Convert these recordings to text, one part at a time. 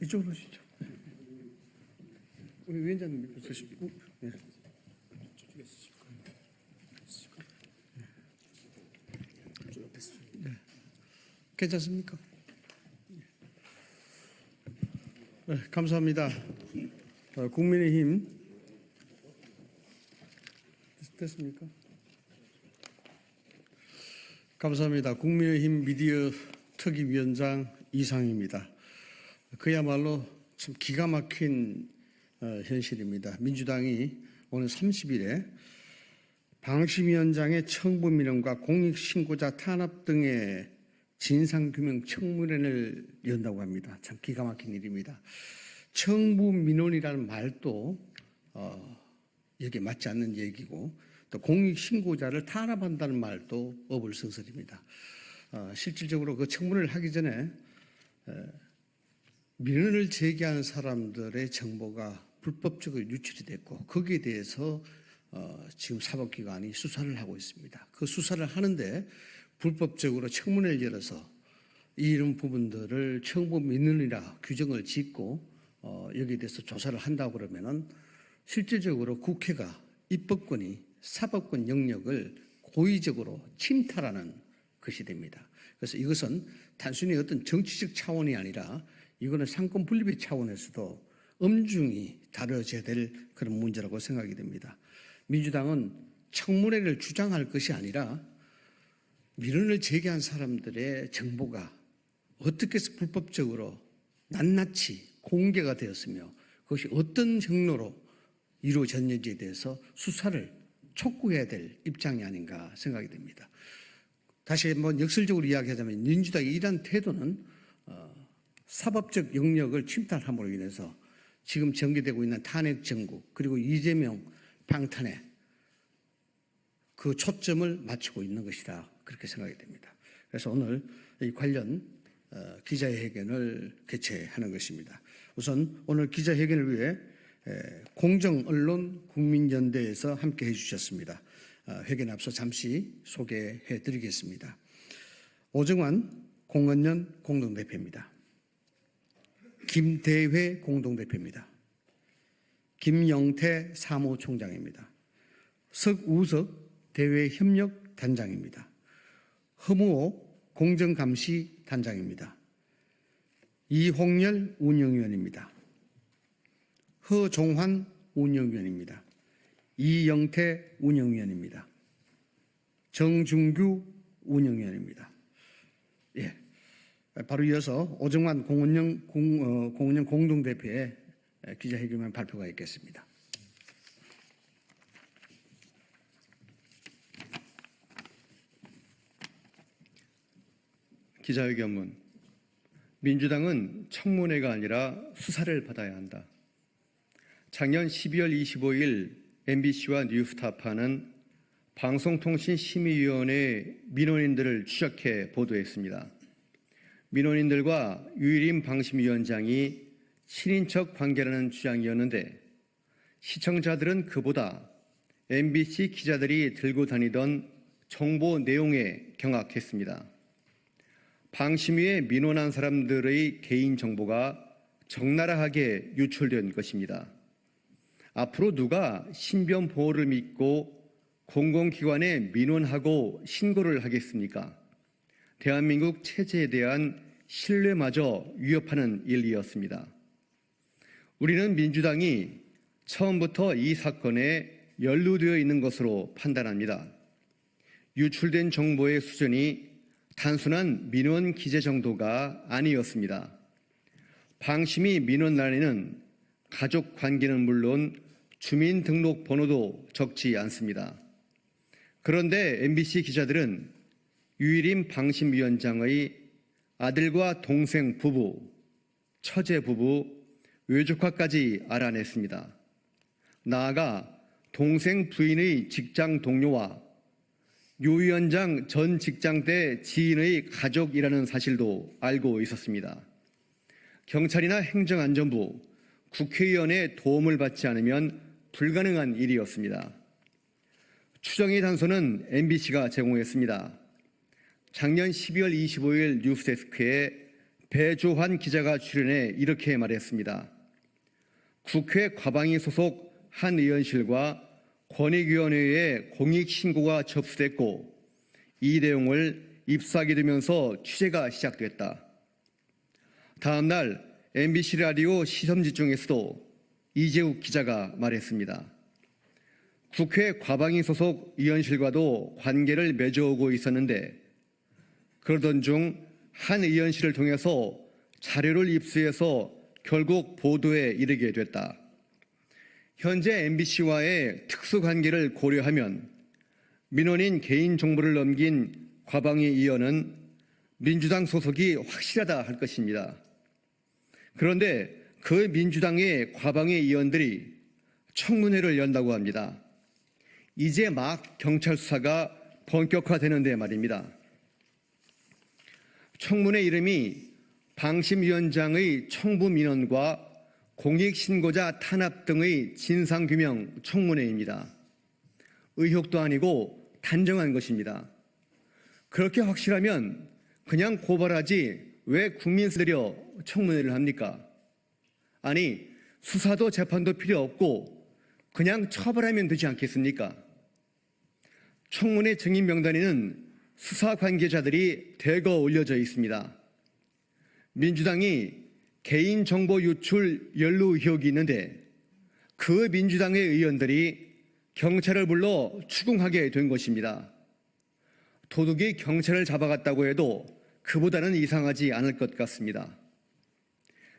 이쪽으로 오시죠. 우리 위원장님 계시고. 네. 네. 괜찮습니까? 네, 감사합니다. 국민의힘 됐습니까? 감사합니다. 국민의힘 미디어 특위위원장 이상입니다. 그야말로 참 기가 막힌 현실입니다. 민주당이 오늘 30일에 방심위원장의 청부 민원과 공익신고자 탄압 등의 진상규명 청문회를 연다고 합니다. 참 기가 막힌 일입니다. 청부 민원이라는 말도 여기에 맞지 않는 얘기고, 또 공익신고자를 탄압한다는 말도 어불성설입니다. 실질적으로 그 청문회를 하기 전에 민원을 제기한 사람들의 정보가 불법적으로 유출이 됐고, 거기에 대해서 지금 사법기관이 수사를 하고 있습니다. 그 수사를 하는데 불법적으로 청문회를 열어서 이런 부분들을 청부 민원이라 규정을 짓고 여기에 대해서 조사를 한다고 그러면은 실질적으로 국회가 입법권이 사법권 영역을 고의적으로 침탈하는 것이 됩니다. 그래서 이것은 단순히 어떤 정치적 차원이 아니라 이거는 상권 분립의 차원에서도 엄중히 다뤄져야 될 그런 문제라고 생각이 됩니다. 민주당은 청문회를 주장할 것이 아니라 민원을 제기한 사람들의 정보가 어떻게 해서 불법적으로 낱낱이 공개가 되었으며 그것이 어떤 경로로 이루어졌는지에 대해서 수사를 촉구해야 될 입장이 아닌가 생각이 됩니다. 다시 한번 역설적으로 이야기하자면 민주당의 이러한 태도는 사법적 영역을 침탈함으로 인해서 지금 전개되고 있는 탄핵 정국 그리고 이재명 방탄에 그 초점을 맞추고 있는 것이다, 그렇게 생각이 됩니다. 그래서 오늘 이 관련 기자회견을 개최하는 것입니다. 우선 오늘 기자회견을 위해 공정언론 국민연대에서 함께 해주셨습니다. 회견 앞서 잠시 소개해 드리겠습니다. 오정환 공언연 공동대표입니다. 김대회 공동대표입니다. 김영태 사무총장입니다. 석우석 대외협력단장입니다. 허무호 공정감시단장입니다. 이홍열 운영위원입니다. 허종환 운영위원입니다. 이영태 운영위원입니다. 정준규 운영위원입니다. 예, 바로 이어서 오정환 공언연 공동대표의 기자회견 발표가 있겠습니다. 기자회견문. 민주당은 청문회가 아니라 수사를 받아야 한다. 작년 12월 25일 MBC와 뉴스타파는 방송통신심의위원회 민원인들을 추적해 보도했습니다. 민원인들과 유일임 방심위원장이 친인척 관계라는 주장이었는데 시청자들은 그보다 MBC 기자들이 들고 다니던 정보 내용에 경악했습니다. 방심위에 민원한 사람들의 개인정보가 적나라하게 유출된 것입니다. 앞으로 누가 신변 보호를 믿고 공공기관에 민원하고 신고를 하겠습니까? 대한민국 체제에 대한 신뢰마저 위협하는 일이었습니다. 우리는 민주당이 처음부터 이 사건에 연루되어 있는 것으로 판단합니다. 유출된 정보의 수준이 단순한 민원 기재 정도가 아니었습니다. 방심위 민원란에는 가족 관계는 물론 주민등록번호도 적지 않습니다. 그런데 MBC 기자들은 유일임 방심위원장의 아들과 동생 부부, 처제 부부, 외조카까지 알아냈습니다. 나아가 동생 부인의 직장 동료와 유 위원장 전 직장 때 지인의 가족이라는 사실도 알고 있었습니다. 경찰이나 행정안전부, 국회의원의 도움을 받지 않으면 불가능한 일이었습니다. 추정의 단서는 MBC가 제공했습니다. 작년 12월 25일 뉴스데스크에 배조환 기자가 출연해 이렇게 말했습니다. 국회 과방위 소속 한 의원실과 권익위원회에 공익신고가 접수됐고 이 내용을 입수하게 되면서 취재가 시작됐다. 다음 날 MBC 라디오 시선집중에서도 이재욱 기자가 말했습니다. 국회 과방위 소속 의원실과도 관계를 맺어오고 있었는데 그러던 중 한 의원실을 통해서 자료를 입수해서 결국 보도에 이르게 됐다. 현재 MBC와의 특수관계를 고려하면 민원인 개인정보를 넘긴 과방위 의원은 민주당 소속이 확실하다 할 것입니다. 그런데 그 민주당의 과방위 의원들이 청문회를 연다고 합니다. 이제 막 경찰 수사가 본격화되는데 말입니다. 청문회 이름이 방심위원장의 청부 민원과 공익신고자 탄압 등의 진상규명 청문회입니다. 의혹도 아니고 단정한 것입니다. 그렇게 확실하면 그냥 고발하지 왜 국민 들여 청문회를 합니까? 아니, 수사도 재판도 필요 없고 그냥 처벌하면 되지 않겠습니까? 청문회 증인 명단에는 수사 관계자들이 대거 올려져 있습니다. 민주당이 개인정보 유출 연루 의혹이 있는데 그 민주당의 의원들이 경찰을 불러 추궁하게 된 것입니다. 도둑이 경찰을 잡아갔다고 해도 그보다는 이상하지 않을 것 같습니다.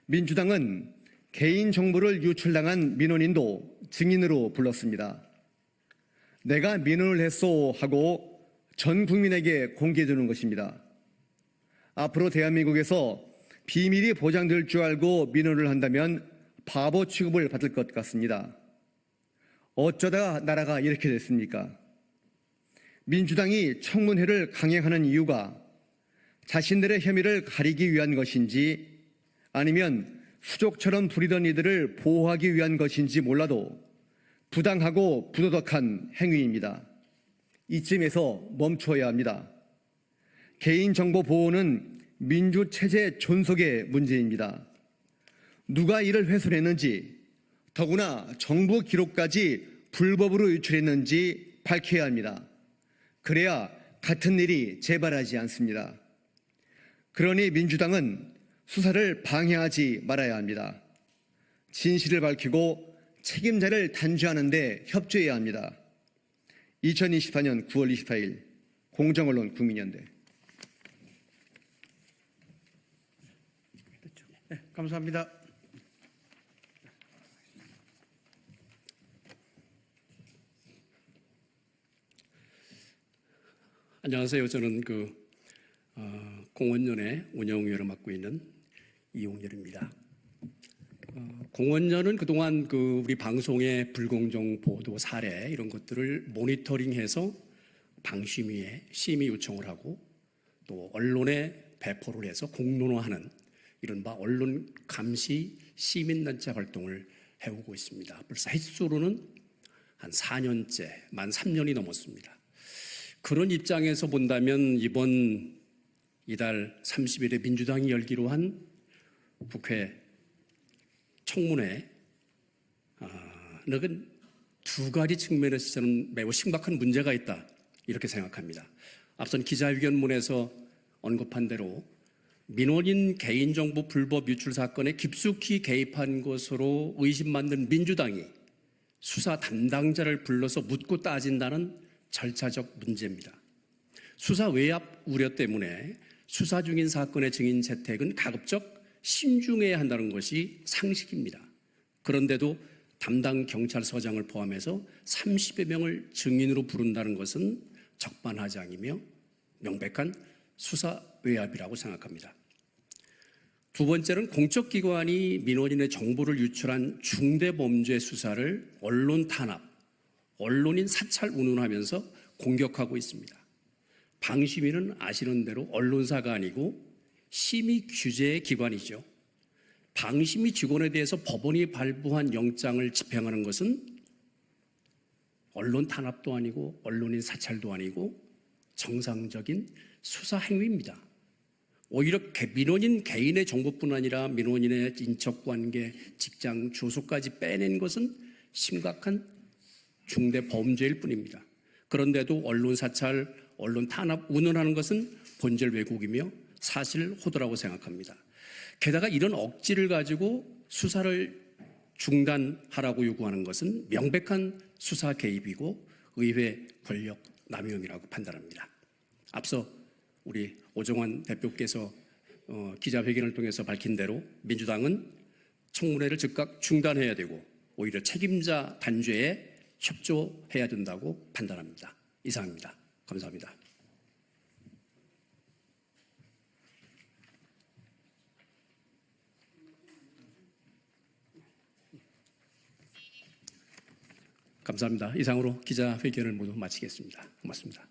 민주당은 개인정보를 유출당한 민원인도 증인으로 불렀습니다. 내가 민원을 했소 하고 전 국민에게 공개되는 것입니다. 앞으로 대한민국에서 비밀이 보장될 줄 알고 민원을 한다면 바보 취급을 받을 것 같습니다. 어쩌다가 나라가 이렇게 됐습니까? 민주당이 청문회를 강행하는 이유가 자신들의 혐의를 가리기 위한 것인지 아니면 수족처럼 부리던 이들을 보호하기 위한 것인지 몰라도 부당하고 부도덕한 행위입니다. 이쯤에서 멈춰야 합니다. 개인정보 보호는 민주체제 존속의 문제입니다. 누가 이를 훼손했는지 더구나 정부 기록까지 불법으로 유출했는지 밝혀야 합니다. 그래야 같은 일이 재발하지 않습니다. 그러니 민주당은 수사를 방해하지 말아야 합니다. 진실을 밝히고 책임자를 단죄하는 데 협조해야 합니다. 2024년 9월 24일 공정언론 국민연대. 네, 감사합니다. 안녕하세요. 저는 공원연의 운영위원을 맡고 있는 이용렬입니다. 공원연은 그동안 우리 방송의 불공정 보도 사례 이런 것들을 모니터링해서 방심위에 심의 요청을 하고 또 언론에 배포를 해서 공론화하는 이른바 언론 감시 시민단체 활동을 해오고 있습니다. 벌써 횟수로는 한 4년째, 만 3년이 넘었습니다. 그런 입장에서 본다면 이번 이달 30일에 민주당이 열기로 한 국회 청문회 두 가지 측면에서 저는 매우 심각한 문제가 있다 이렇게 생각합니다. 앞선 기자회견문에서 언급한 대로 민원인 개인정보 불법 유출 사건에 깊숙이 개입한 것으로 의심받는 민주당이 수사 담당자를 불러서 묻고 따진다는 절차적 문제입니다. 수사 외압 우려 때문에 수사 중인 사건의 증인 채택은 가급적 신중해야 한다는 것이 상식입니다. 그런데도 담당 경찰서장을 포함해서 30여 명을 증인으로 부른다는 것은 적반하장이며 명백한 수사 외압이라고 생각합니다. 두 번째는 공적기관이 민원인의 정보를 유출한 중대범죄 수사를 언론 탄압, 언론인 사찰 운운하면서 공격하고 있습니다. 방심위는 아시는 대로 언론사가 아니고 심의 규제 기관이죠. 방심위 직원에 대해서 법원이 발부한 영장을 집행하는 것은 언론 탄압도 아니고 언론인 사찰도 아니고 정상적인 수사 행위입니다. 오히려 민원인 개인의 정보뿐 아니라 민원인의 인척관계, 직장, 주소까지 빼낸 것은 심각한 중대 범죄일 뿐입니다. 그런데도 언론 사찰, 언론 탄압, 운운하는 것은 본질 왜곡이며 사실 호도라고 생각합니다. 게다가 이런 억지를 가지고 수사를 중단하라고 요구하는 것은 명백한 수사 개입이고 의회 권력 남용이라고 판단합니다. 앞서 우리 오정환 대표께서 기자회견을 통해서 밝힌 대로 민주당은 청문회를 즉각 중단해야 되고 오히려 책임자 단죄에 협조해야 된다고 판단합니다. 이상입니다. 감사합니다. 감사합니다. 이상으로 기자회견을 모두 마치겠습니다. 고맙습니다.